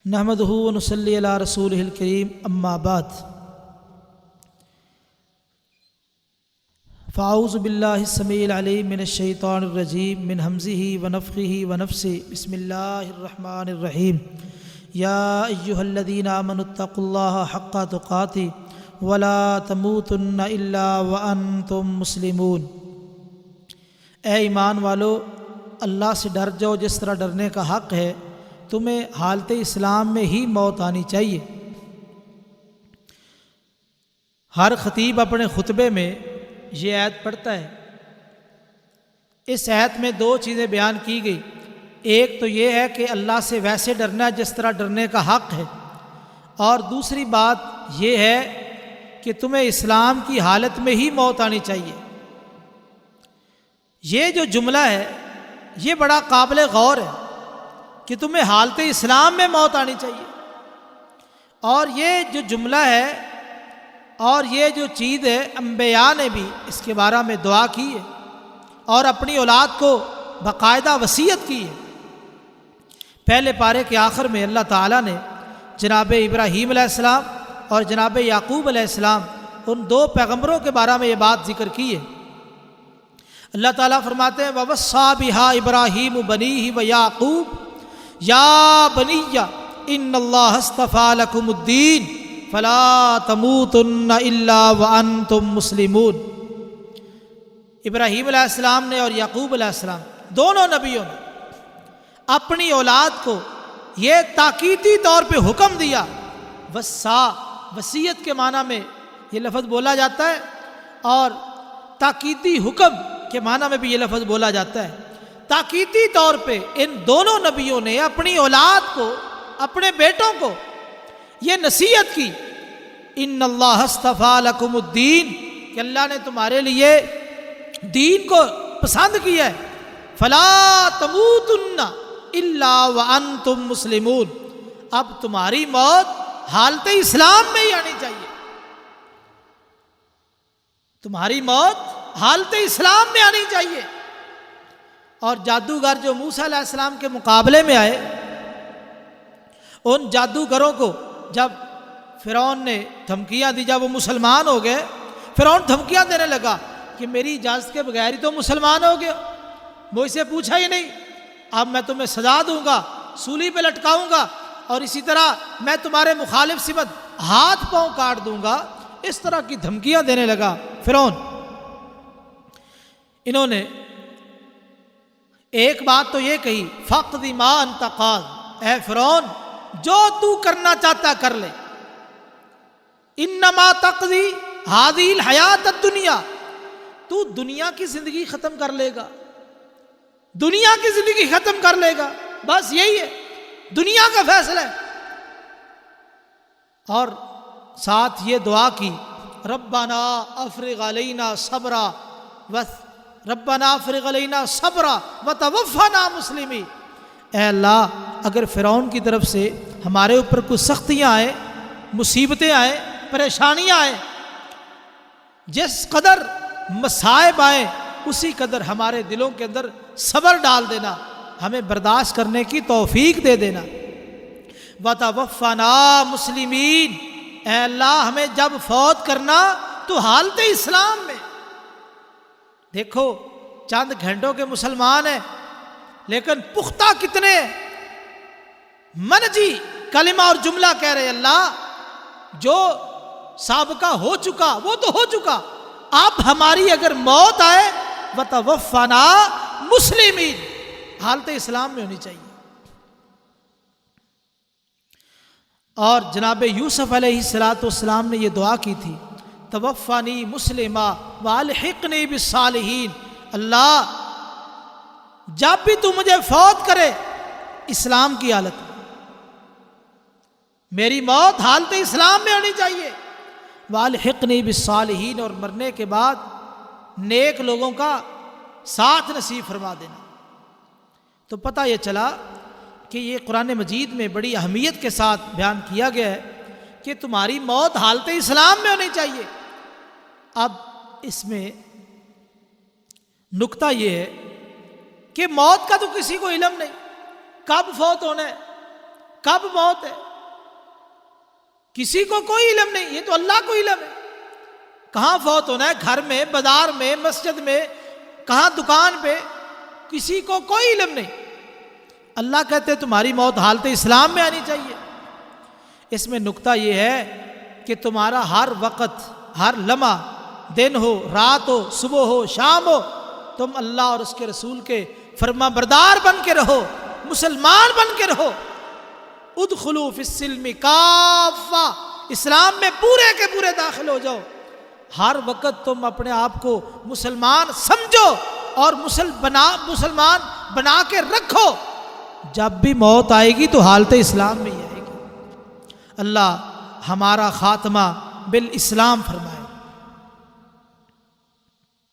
نحمدہ و نصلی علی رسولہ الکریم اما بعد فاعوذ باللہ السمیع العلیم من الشیطان الرجیم من ہمزہ ونفخہ ونفثہ بسم اللہ الرحمن الرحیم یا ایہا الذین آمنوا اتقوا اللہ حق تقاتہ ولا تموتن الا وانتم مسلمون۔ اے ایمان والو، اللہ سے ڈر جاؤ جس طرح ڈرنے کا حق ہے۔ تمہیں حالت اسلام میں ہی موت آنی چاہیے۔ ہر خطیب اپنے خطبے میں یہ آیت پڑھتا ہے۔ اس آیت میں دو چیزیں بیان کی گئی۔ ایک تو یہ ہے کہ اللہ سے ویسے ڈرنا ہے جس طرح ڈرنے کا حق ہے، اور دوسری بات یہ ہے کہ تمہیں اسلام کی حالت میں ہی موت آنی چاہیے۔ یہ جو جملہ ہے یہ بڑا قابل غور ہے کہ تمہیں حالت اسلام میں موت آنی چاہیے، اور یہ جو جملہ ہے اور یہ جو چیز ہے، انبیاء نے بھی اس کے بارے میں دعا کی ہے اور اپنی اولاد کو باقاعدہ وصیت کی ہے۔ پہلے پارے کے آخر میں اللہ تعالیٰ نے جناب ابراہیم علیہ السلام اور جناب یعقوب علیہ السلام، ان دو پیغمبروں کے بارے میں یہ بات ذکر کی ہے۔ اللہ تعالیٰ فرماتے ہیں وَوَصَّىٰ بِهَا إِبْرَاهِيمُ بَنِيهِ وَيَعْقُوبُ یا بنی ان اللہ اصطفیٰ لکم الدین فلا تموتن الا وانتم مسلمون۔ ابراہیم علیہ السلام نے اور یعقوب علیہ السلام، دونوں نبیوں نے اپنی اولاد کو یہ تاکیدی طور پہ حکم دیا۔ وصیت کے معنی میں یہ لفظ بولا جاتا ہے، اور تاکیدی حکم کے معنی میں بھی یہ لفظ بولا جاتا ہے۔ تاکیدی طور پہ ان دونوں نبیوں نے اپنی اولاد کو، اپنے بیٹوں کو یہ نصیحت کی، ان اللہ اصطفیٰ لکم الدین، کہ اللہ نے تمہارے لیے دین کو پسند کیا ہے۔ فلا تموتن الا وانتم مسلمون، اب تمہاری موت حالت اسلام میں ہی آنی چاہیے۔ تمہاری موت حالت اسلام میں آنی چاہیے۔ اور جادوگر جو موسیٰ علیہ السلام کے مقابلے میں آئے، ان جادوگروں کو جب فرعون نے دھمکیاں دی، جب وہ مسلمان ہو گئے، فرعون دھمکیاں دینے لگا کہ میری اجازت کے بغیر ہی تو مسلمان ہو گئے، مجھ سے پوچھا ہی نہیں، اب میں تمہیں سزا دوں گا، سولی پہ لٹکاؤں گا، اور اسی طرح میں تمہارے مخالف صفت ہاتھ پاؤں کاٹ دوں گا۔ اس طرح کی دھمکیاں دینے لگا فرعون۔ انہوں نے ایک بات تو یہ کہی، فقد ما انت قاض، اے فرعون جو تو کرنا چاہتا کر لے، انما تقضی هذه الحیات الدنیا، تو دنیا کی زندگی ختم کر لے گا، دنیا کی زندگی ختم کر لے گا، بس یہی ہے، دنیا کا فیصلہ ہے۔ اور ساتھ یہ دعا کی، ربنا افرغ علینا صبرا ربنا افرغ علینا صبرا وتوفنا مسلمین، اے اللہ اگر فرعون کی طرف سے ہمارے اوپر کچھ سختیاں آئیں، مصیبتیں آئیں، پریشانیاں آئیں، جس قدر مصائب آئیں اسی قدر ہمارے دلوں کے اندر صبر ڈال دینا، ہمیں برداشت کرنے کی توفیق دے دینا۔ وتوفنا مسلمین، اے اللہ ہمیں جب فوت کرنا تو حالت اسلام میں۔ دیکھو چند گھنٹوں کے مسلمان ہیں لیکن پختہ کتنے منجی کلمہ اور جملہ کہہ رہے، اللہ جو سابقہ ہو چکا وہ تو ہو چکا، اب ہماری اگر موت آئے وتوفنا مسلمین، حالت اسلام میں ہونی چاہیے۔ اور جناب یوسف علیہ السلام نے یہ دعا کی تھی، توفانی مسلمہ والحقنی بالصالحین، اللہ جب بھی تو مجھے فوت کرے اسلام کی حالت میں، میری موت حالت اسلام میں ہونی چاہیے، والحقنی بالصالحین، اور مرنے کے بعد نیک لوگوں کا ساتھ نصیب فرما دینا۔ تو پتہ یہ چلا کہ یہ قرآن مجید میں بڑی اہمیت کے ساتھ بیان کیا گیا ہے کہ تمہاری موت حالت اسلام میں ہونی چاہیے۔ اب اس میں نکتہ یہ ہے کہ موت کا تو کسی کو علم نہیں، کب فوت ہونا ہے، کب موت ہے کسی کو کوئی علم نہیں، یہ تو اللہ کو علم ہے۔ کہاں فوت ہونا ہے، گھر میں، بازار میں، مسجد میں، کہاں دکان پہ، کسی کو کوئی علم نہیں۔ اللہ کہتے تمہاری موت حالت اسلام میں آنی چاہیے۔ اس میں نکتہ یہ ہے کہ تمہارا ہر وقت، ہر لمحہ، دن ہو، رات ہو، صبح ہو، شام ہو، تم اللہ اور اس کے رسول کے فرما بردار بن کے رہو، مسلمان بن کے رہو۔ ادخلوا فی السلم کافہ، اسلام میں پورے کے پورے داخل ہو جاؤ۔ ہر وقت تم اپنے آپ کو مسلمان سمجھو اور مسلمان بنا کے رکھو۔ جب بھی موت آئے گی تو حالت اسلام میں ہی آئے گی۔ اللہ ہمارا خاتمہ بالاسلام فرمائے۔